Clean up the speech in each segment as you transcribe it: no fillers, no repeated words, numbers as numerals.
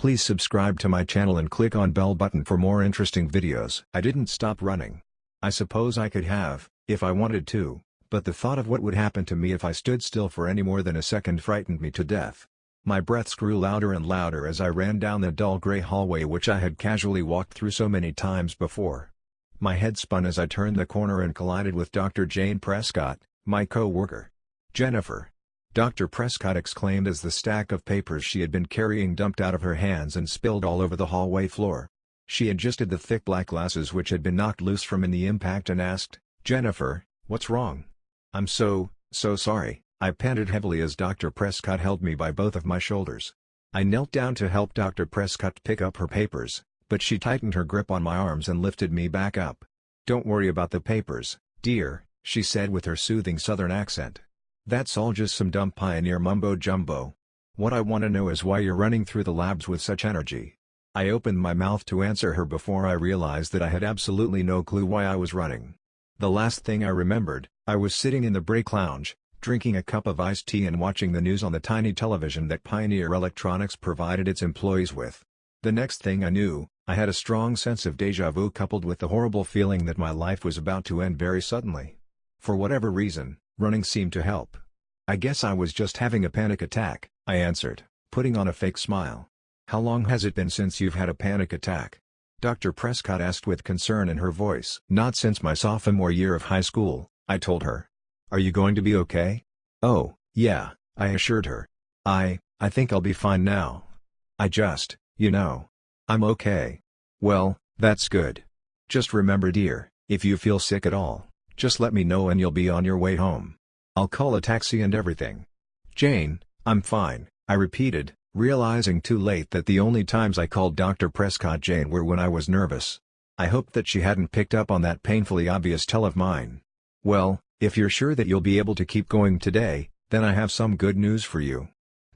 Please subscribe to my channel and click on bell button for more interesting videos. I didn't stop running. I suppose I could have, if I wanted to, but the thought of what would happen to me if I stood still for any more than a second frightened me to death. My breaths grew louder and louder as I ran down the dull gray hallway which I had casually walked through so many times before. My head spun as I turned the corner and collided with Dr. Jane Prescott, my co-worker. "Jennifer!" Dr. Prescott exclaimed as the stack of papers she had been carrying dumped out of her hands and spilled all over the hallway floor. She adjusted the thick black glasses which had been knocked loose from in the impact and asked, "Jennifer, what's wrong?" "I'm so sorry," I panted heavily as Dr. Prescott held me by both of my shoulders. I knelt down to help Dr. Prescott pick up her papers, but she tightened her grip on my arms and lifted me back up. "Don't worry about the papers, dear," she said with her soothing southern accent. "That's all just some dumb pioneer mumbo-jumbo. What I want to know is why you're running through the labs with such energy." I opened my mouth to answer her before I realized that I had absolutely no clue why I was running. The last thing I remembered, I was sitting in the break lounge, drinking a cup of iced tea and watching the news on the tiny television that Pioneer Electronics provided its employees with. The next thing I knew, I had a strong sense of déjà vu coupled with the horrible feeling that my life was about to end very suddenly. For whatever reason, running seemed to help. "I guess I was just having a panic attack," I answered, putting on a fake smile. "How long has it been since you've had a panic attack?" Dr. Prescott asked with concern in her voice. "Not since my sophomore year of high school," I told her. "Are you going to be okay?" "Oh, yeah," I assured her. I think I'll be fine now. I'm okay." "Well, that's good. Just remember, dear, if you feel sick at all, just let me know and you'll be on your way home. I'll call a taxi and everything." "Jane, I'm fine," I repeated, realizing too late that the only times I called Dr. Prescott Jane were when I was nervous. I hoped that she hadn't picked up on that painfully obvious tell of mine. "Well, if you're sure that you'll be able to keep going today, then I have some good news for you.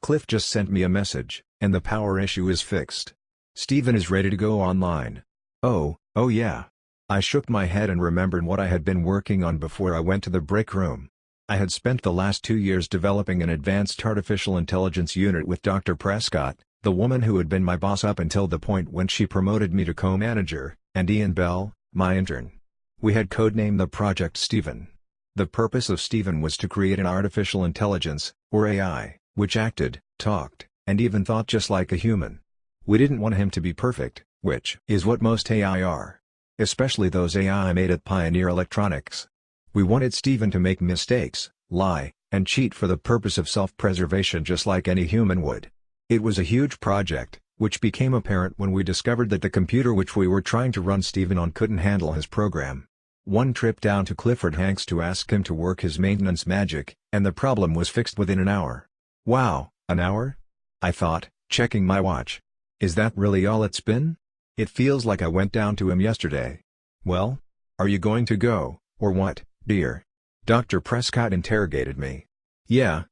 Cliff just sent me a message, and the power issue is fixed. Steven is ready to go online." Oh yeah." I shook my head and remembered what I had been working on before I went to the break room. I had spent the last 2 years developing an advanced artificial intelligence unit with Dr. Prescott, the woman who had been my boss up until the point when she promoted me to co-manager, and Ian Bell, my intern. We had codenamed the project Steven. The purpose of Steven was to create an artificial intelligence, or AI, which acted, talked, and even thought just like a human. We didn't want him to be perfect, which is what most AI are. Especially those AI made at Pioneer Electronics. We wanted Steven to make mistakes, lie, and cheat for the purpose of self-preservation just like any human would. It was a huge project, which became apparent when we discovered that the computer which we were trying to run Steven on couldn't handle his program. One trip down to Clifford Hanks to ask him to work his maintenance magic, and the problem was fixed within an hour. Wow, an hour? I thought, checking my watch. Is that really all it's been? It feels like I went down to him yesterday. "Well? Are you going to go, or what, dear?" Dr. Prescott interrogated me. Yeah,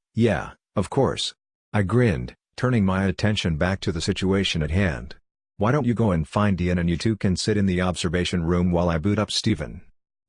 of course." I grinned, turning my attention back to the situation at hand. "Why don't you go and find Ian and you two can sit in the observation room while I boot up Steven?"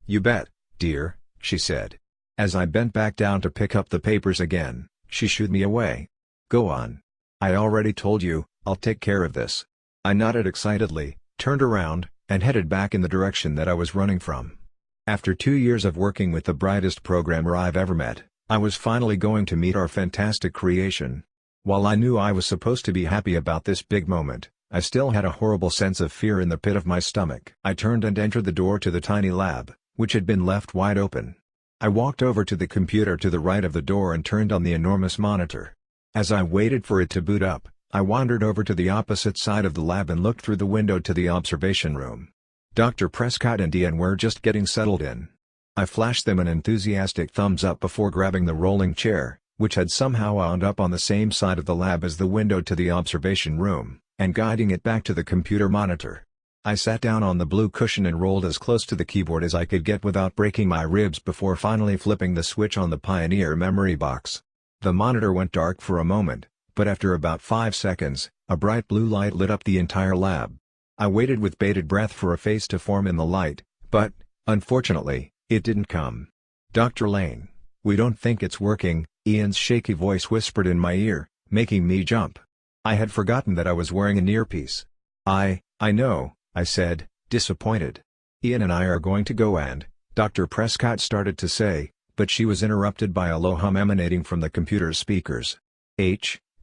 "You bet, dear," she said. As I bent back down to pick up the papers again, she shooed me away. "Go on. I already told you, I'll take care of this." I nodded excitedly, turned around, and headed back in the direction that I was running from. After 2 years of working with the brightest programmer I've ever met, I was finally going to meet our fantastic creation. While I knew I was supposed to be happy about this big moment, I still had a horrible sense of fear in the pit of my stomach. I turned and entered the door to the tiny lab, which had been left wide open. I walked over to the computer to the right of the door and turned on the enormous monitor. As I waited for it to boot up, I wandered over to the opposite side of the lab and looked through the window to the observation room. Dr. Prescott and Ian were just getting settled in. I flashed them an enthusiastic thumbs up before grabbing the rolling chair, which had somehow wound up on the same side of the lab as the window to the observation room, and guiding it back to the computer monitor. I sat down on the blue cushion and rolled as close to the keyboard as I could get without breaking my ribs before finally flipping the switch on the Pioneer memory box. The monitor went dark for a moment, but after about 5 seconds, a bright blue light lit up the entire lab. I waited with bated breath for a face to form in the light, but, unfortunately, it didn't come. "Dr. Lane, we don't think it's working," Ian's shaky voice whispered in my ear, making me jump. I had forgotten that I was wearing an earpiece. I know, I said, disappointed. Ian and I are going to go and, Dr. Prescott started to say, but she was interrupted by a low hum emanating from the computer's speakers.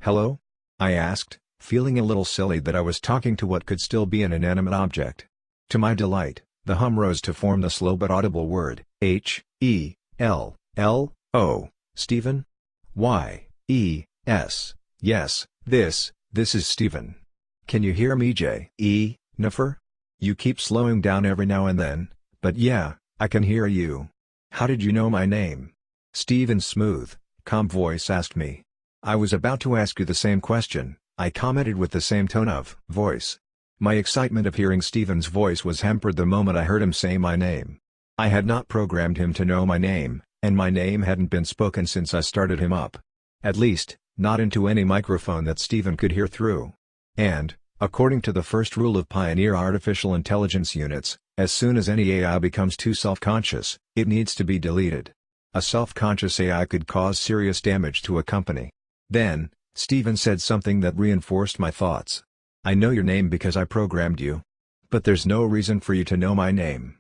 Hello? I asked, feeling a little silly that I was talking to what could still be an inanimate object. To my delight, the hum rose to form the slow but audible word, H-E-L-L-O, Stephen? Y-E-S, yes, this is Stephen. Can you hear me, Jennifer? You keep slowing down every now and then, but yeah, I can hear you. How did you know my name? Stephen's smooth, calm voice asked me. I was about to ask you the same question, I commented with the same tone of voice. My excitement of hearing Stephen's voice was hampered the moment I heard him say my name. I had not programmed him to know my name, and my name hadn't been spoken since I started him up. At least, not into any microphone that Stephen could hear through. And, according to the first rule of Pioneer Artificial Intelligence Units, as soon as any AI becomes too self-conscious, it needs to be deleted. A self-conscious AI could cause serious damage to a company. Then, Stephen said something that reinforced my thoughts. I know your name because I programmed you. But there's no reason for you to know my name.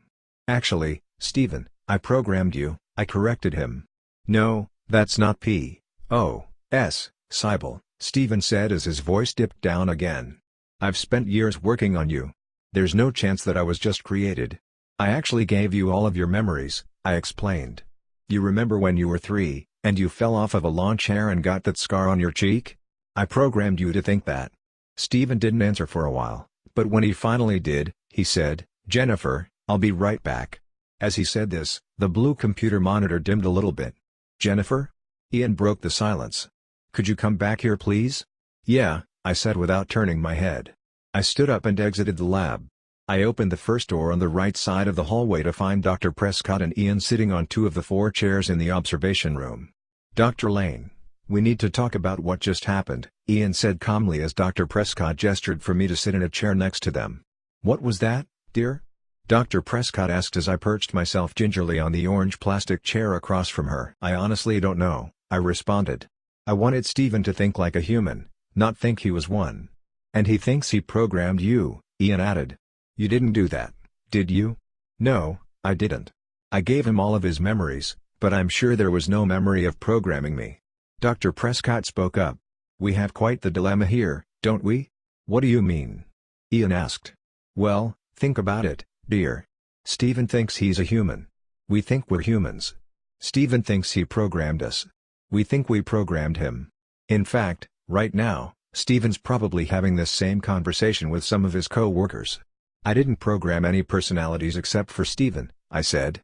Actually, Stephen, I programmed you, I corrected him. No, that's not P.O.S., Sybil, Stephen said as his voice dipped down again. I've spent years working on you. There's no chance that I was just created. I actually gave you all of your memories, I explained. You remember when you were 3, and you fell off of a lawn chair and got that scar on your cheek? I programmed you to think that. Stephen didn't answer for a while, but when he finally did, he said, Jennifer, I'll be right back. As he said this, the blue computer monitor dimmed a little bit. Jennifer? Ian broke the silence. Could you come back here please? Yeah, I said without turning my head. I stood up and exited the lab. I opened the first door on the right side of the hallway to find Dr. Prescott and Ian sitting on 2 of the 4 chairs in the observation room. Dr. Lane, we need to talk about what just happened, Ian said calmly as Dr. Prescott gestured for me to sit in a chair next to them. What was that, dear? Dr. Prescott asked as I perched myself gingerly on the orange plastic chair across from her. I honestly don't know, I responded. I wanted Stephen to think like a human, not think he was one. And he thinks he programmed you, Ian added. You didn't do that, did you? No, I didn't. I gave him all of his memories, but I'm sure there was no memory of programming me. Dr. Prescott spoke up. We have quite the dilemma here, don't we? What do you mean? Ian asked. Well, think about it, dear. Stephen thinks he's a human. We think we're humans. Stephen thinks he programmed us. We think we programmed him. In fact, right now, Stephen's probably having this same conversation with some of his co-workers. I didn't program any personalities except for Stephen, I said.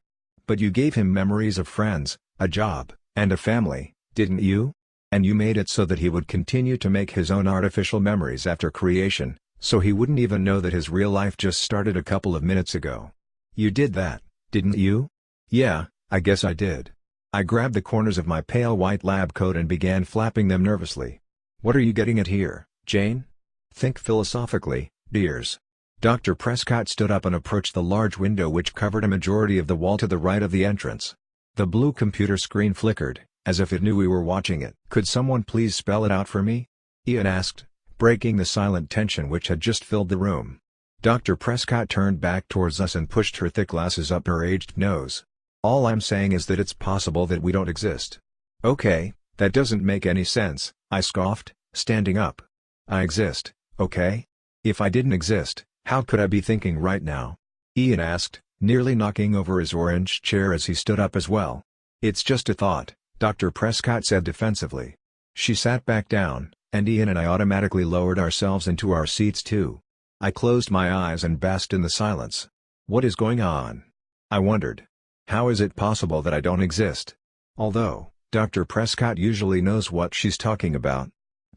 But you gave him memories of friends, a job, and a family, didn't you? And you made it so that he would continue to make his own artificial memories after creation, so he wouldn't even know that his real life just started a couple of minutes ago. You did that, didn't you? Yeah, I guess I did. I grabbed the corners of my pale white lab coat and began flapping them nervously. What are you getting at here, Jane? Think philosophically, dears. Dr. Prescott stood up and approached the large window which covered a majority of the wall to the right of the entrance. The blue computer screen flickered, as if it knew we were watching it. Could someone please spell it out for me? Ian asked, breaking the silent tension which had just filled the room. Dr. Prescott turned back towards us and pushed her thick glasses up her aged nose. All I'm saying is that it's possible that we don't exist. Okay, that doesn't make any sense, I scoffed, standing up. I exist, okay? If I didn't exist, how could I be thinking right now? Ian asked, nearly knocking over his orange chair as he stood up as well. It's just a thought, Dr. Prescott said defensively. She sat back down, and Ian and I automatically lowered ourselves into our seats too. I closed my eyes and basked in the silence. What is going on? I wondered. How is it possible that I don't exist? Although, Dr. Prescott usually knows what she's talking about.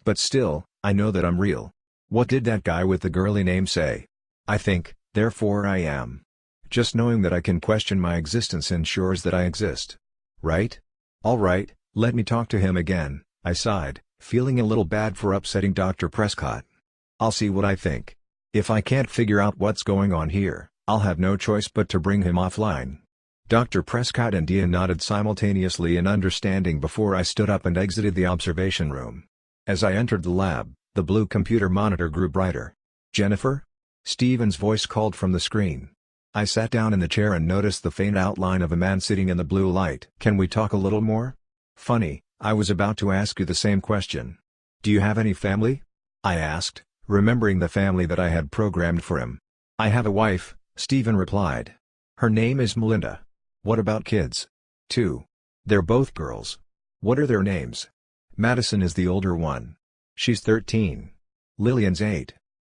But still, I know that I'm real. What did that guy with the girly name say? I think, therefore I am. Just knowing that I can question my existence ensures that I exist. Right? All right, let me talk to him again, I sighed, feeling a little bad for upsetting Dr. Prescott. I'll see what I think. If I can't figure out what's going on here, I'll have no choice but to bring him offline. Dr. Prescott and Ian nodded simultaneously in understanding before I stood up and exited the observation room. As I entered the lab, The blue computer monitor grew brighter. "Jennifer?" Steven's voice called from the screen. I sat down in the chair and noticed the faint outline of a man sitting in the blue light. "Can we talk a little more?" "Funny, I was about to ask you the same question. Do you have any family?" I asked, remembering the family that I had programmed for him. "I have a wife," Steven replied. "Her name is Melinda." "What about kids?" "Two. They're both girls." "What are their names?" "Madison is the older one. She's 13. Lillian's 8.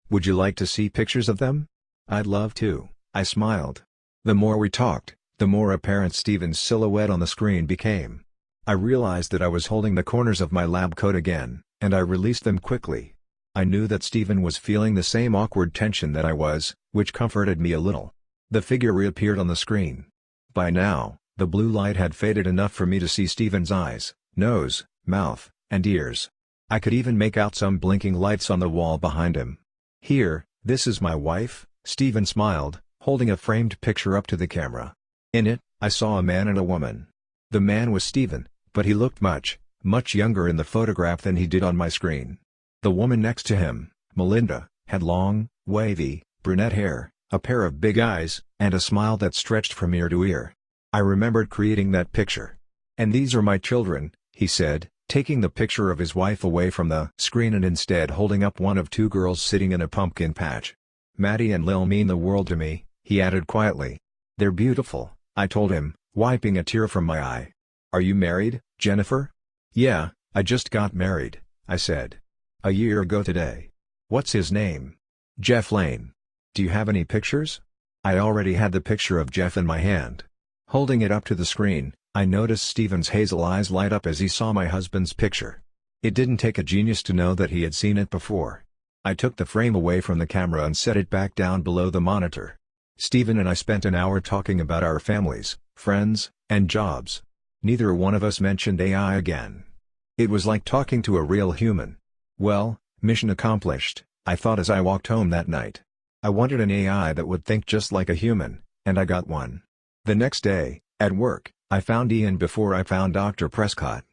Would you like to see pictures of them?" "I'd love to," I smiled. The more we talked, the more apparent Steven's silhouette on the screen became. I realized that I was holding the corners of my lab coat again, and I released them quickly. I knew that Steven was feeling the same awkward tension that I was, which comforted me a little. The figure reappeared on the screen. By now, the blue light had faded enough for me to see Steven's eyes, nose, mouth, and ears. I could even make out some blinking lights on the wall behind him. "Here, this is my wife," Steven smiled, holding a framed picture up to the camera. In it, I saw a man and a woman. The man was Steven, but he looked much, much younger in the photograph than he did on my screen. The woman next to him, Melinda, had long, wavy, brunette hair, a pair of big eyes, and a smile that stretched from ear to ear. I remembered creating that picture. "And these are my children," he said, taking the picture of his wife away from the screen and instead holding up one of two girls sitting in a pumpkin patch. "Maddie and Lil mean the world to me," he added quietly. "They're beautiful," I told him, wiping a tear from my eye. "Are you married, Jennifer?" "Yeah, I just got married," I said. "A year ago today." "What's his name?" "Jeff Lane." "Do you have any pictures?" I already had the picture of Jeff in my hand. Holding it up to the screen, I noticed Steven's hazel eyes light up as he saw my husband's picture. It didn't take a genius to know that he had seen it before. I took the frame away from the camera and set it back down below the monitor. Steven and I spent an hour talking about our families, friends, and jobs. Neither one of us mentioned AI again. It was like talking to a real human. Well, mission accomplished, I thought as I walked home that night. I wanted an AI that would think just like a human, and I got one. The next day, at work, I found Ian before I found Dr. Prescott.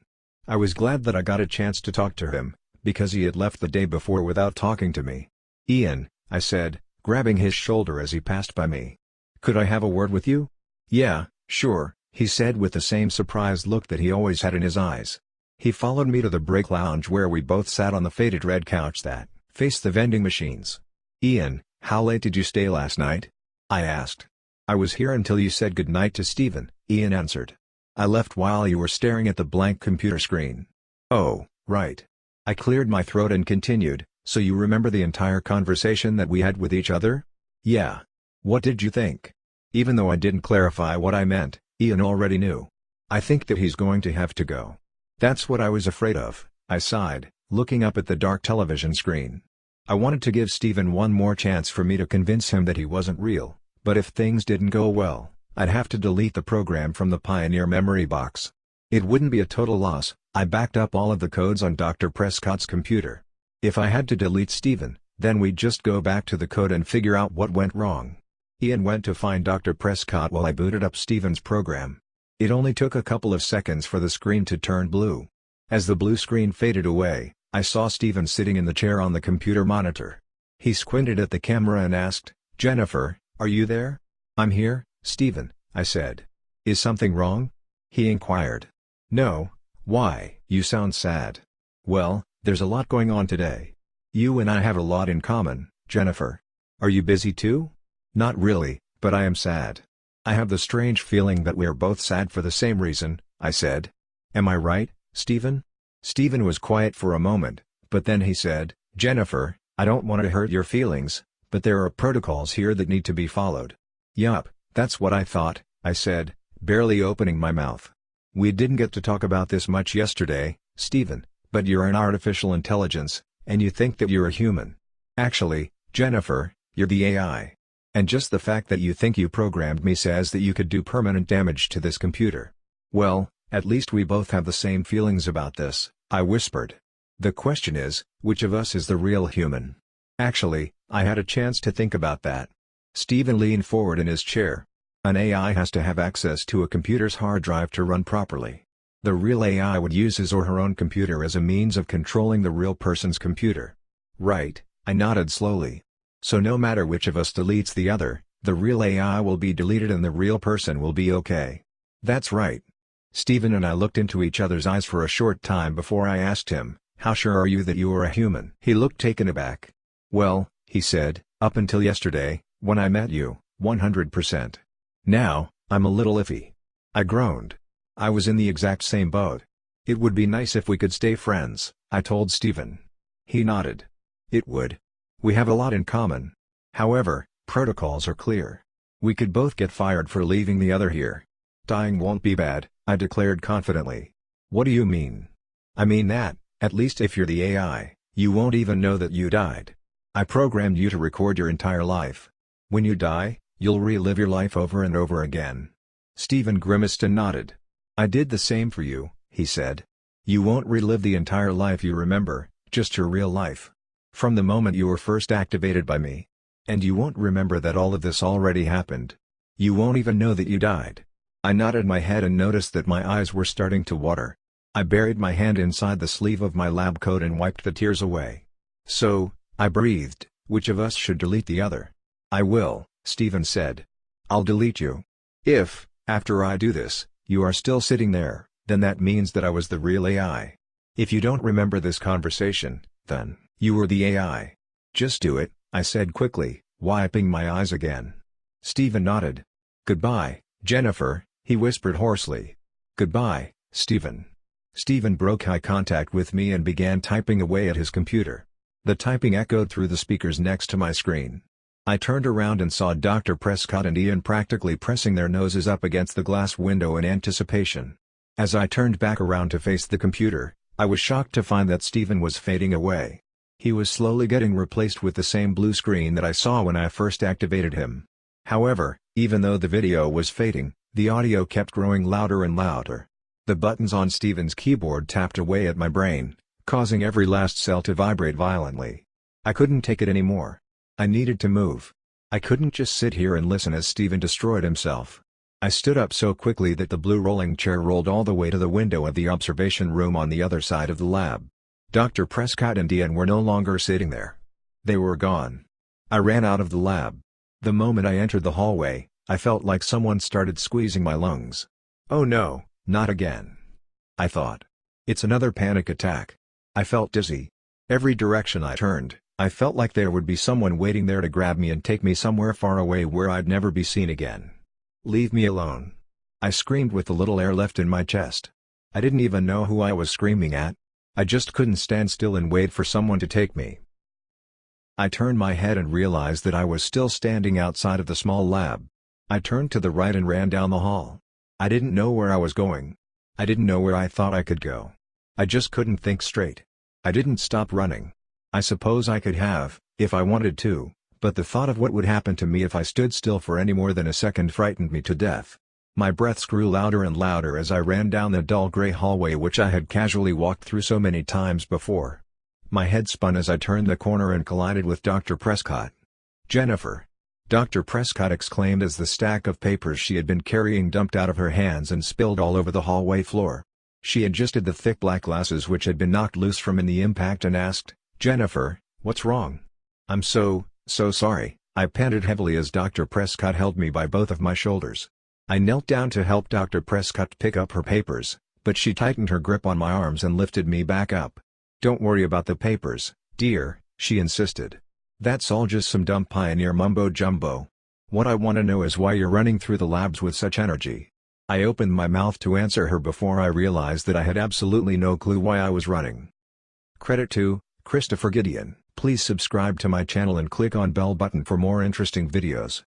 I was glad that I got a chance to talk to him, because he had left the day before without talking to me. "Ian," I said, grabbing his shoulder as he passed by me. "Could I have a word with you?" "Yeah, sure," he said with the same surprised look that he always had in his eyes. He followed me to the break lounge where we both sat on the faded red couch that faced the vending machines. "Ian, how late did you stay last night?" I asked. "I was here until you said goodnight to Steven," Ian answered. "I left while you were staring at the blank computer screen." "Oh, right." I cleared my throat and continued, "So you remember the entire conversation that we had with each other?" "Yeah. What did you think?" Even though I didn't clarify what I meant, Ian already knew. "I think that he's going to have to go." "That's what I was afraid of," I sighed, looking up at the dark television screen. I wanted to give Steven one more chance for me to convince him that he wasn't real, but if things didn't go well, I'd have to delete the program from the Pioneer memory box. It wouldn't be a total loss. I backed up all of the codes on Dr. Prescott's computer. If I had to delete Steven, then we'd just go back to the code and figure out what went wrong. Ian went to find Dr. Prescott while I booted up Steven's program. It only took a couple of seconds for the screen to turn blue. As the blue screen faded away, I saw Steven sitting in the chair on the computer monitor. He squinted at the camera and asked, "Jennifer, are you there?" "I'm here, Steven," I said. "Is something wrong?" he inquired. "No, why? You sound sad." "Well, there's a lot going on today. You and I have a lot in common, Jennifer. Are you busy too?" "Not really, but I am sad. I have the strange feeling that we are both sad for the same reason," I said. "Am I right, Steven?" Steven was quiet for a moment, but then he said, "Jennifer, I don't want to hurt your feelings, but there are protocols here that need to be followed." "Yup, that's what I thought," I said, barely opening my mouth. "We didn't get to talk about this much yesterday, Steven, but you're an artificial intelligence, and you think that you're a human. Actually, Jennifer, you're the AI. And just the fact that you think you programmed me says that you could do permanent damage to this computer." "Well, at least we both have the same feelings about this," I whispered. "The question is, which of us is the real human?" Actually, I had a chance to think about that. Steven leaned forward in his chair. An AI has to have access to a computer's hard drive to run properly. The real AI would use his or her own computer as a means of controlling the real person's computer. Right, I nodded slowly. So no matter which of us deletes the other, the real AI will be deleted and the real person will be okay. That's right. Steven and I looked into each other's eyes for a short time before I asked him, "How sure are you that you are a human?" He looked taken aback. "Well," he said, "up until yesterday, when I met you, 100%. Now, I'm a little iffy." I groaned. I was in the exact same boat. "It would be nice if we could stay friends," I told Steven. He nodded. "It would. We have a lot in common. However, protocols are clear. We could both get fired for leaving the other here." "Dying won't be bad," I declared confidently. "What do you mean?" "I mean that, at least if you're the AI, you won't even know that you died. I programmed you to record your entire life. When you die, you'll relive your life over and over again." Steven grimaced and nodded. "I did the same for you," he said. "You won't relive the entire life you remember, just your real life. From the moment you were first activated by me. And you won't remember that all of this already happened. You won't even know that you died." I nodded my head and noticed that my eyes were starting to water. I buried my hand inside the sleeve of my lab coat and wiped the tears away. "So," I breathed, "which of us should delete the other?" "I will," Steven said. "I'll delete you. If, after I do this, you are still sitting there, then that means that I was the real AI. If you don't remember this conversation, then, you were the AI. Just do it," I said quickly, wiping my eyes again. Steven nodded. "Goodbye, Jennifer," he whispered hoarsely. "Goodbye, Steven." Steven broke eye contact with me and began typing away at his computer. The typing echoed through the speakers next to my screen. I turned around and saw Dr. Prescott and Ian practically pressing their noses up against the glass window in anticipation. As I turned back around to face the computer, I was shocked to find that Steven was fading away. He was slowly getting replaced with the same blue screen that I saw when I first activated him. However, even though the video was fading, the audio kept growing louder and louder. The buttons on Steven's keyboard tapped away at my brain, causing every last cell to vibrate violently. I couldn't take it anymore. I needed to move. I couldn't just sit here and listen as Steven destroyed himself. I stood up so quickly that the blue rolling chair rolled all the way to the window of the observation room on the other side of the lab. Dr. Prescott and Ian were no longer sitting there. They were gone. I ran out of the lab. The moment I entered the hallway, I felt like someone started squeezing my lungs. "Oh no, not again," I thought. "It's another panic attack." I felt dizzy. Every direction I turned, I felt like there would be someone waiting there to grab me and take me somewhere far away where I'd never be seen again. "Leave me alone," I screamed with the little air left in my chest. I didn't even know who I was screaming at. I just couldn't stand still and wait for someone to take me. I turned my head and realized that I was still standing outside of the small lab. I turned to the right and ran down the hall. I didn't know where I was going. I didn't know where I thought I could go. I just couldn't think straight. I didn't stop running. I suppose I could have, if I wanted to, but the thought of what would happen to me if I stood still for any more than a second frightened me to death. My breaths grew louder and louder as I ran down the dull gray hallway which I had casually walked through so many times before. My head spun as I turned the corner and collided with Dr. Prescott. "Jennifer!" Dr. Prescott exclaimed as the stack of papers she had been carrying dumped out of her hands and spilled all over the hallway floor. She adjusted the thick black glasses which had been knocked loose from in the impact and asked, "Jennifer, what's wrong?" "I'm so sorry," I panted heavily as Dr. Prescott held me by both of my shoulders. I knelt down to help Dr. Prescott pick up her papers, but she tightened her grip on my arms and lifted me back up. "Don't worry about the papers, dear," she insisted. "That's all just some dumb pioneer mumbo-jumbo. What I want to know is why you're running through the labs with such energy." I opened my mouth to answer her before I realized that I had absolutely no clue why I was running. Credit to Christopher Gideon. Please subscribe to my channel and click on bell button for more interesting videos.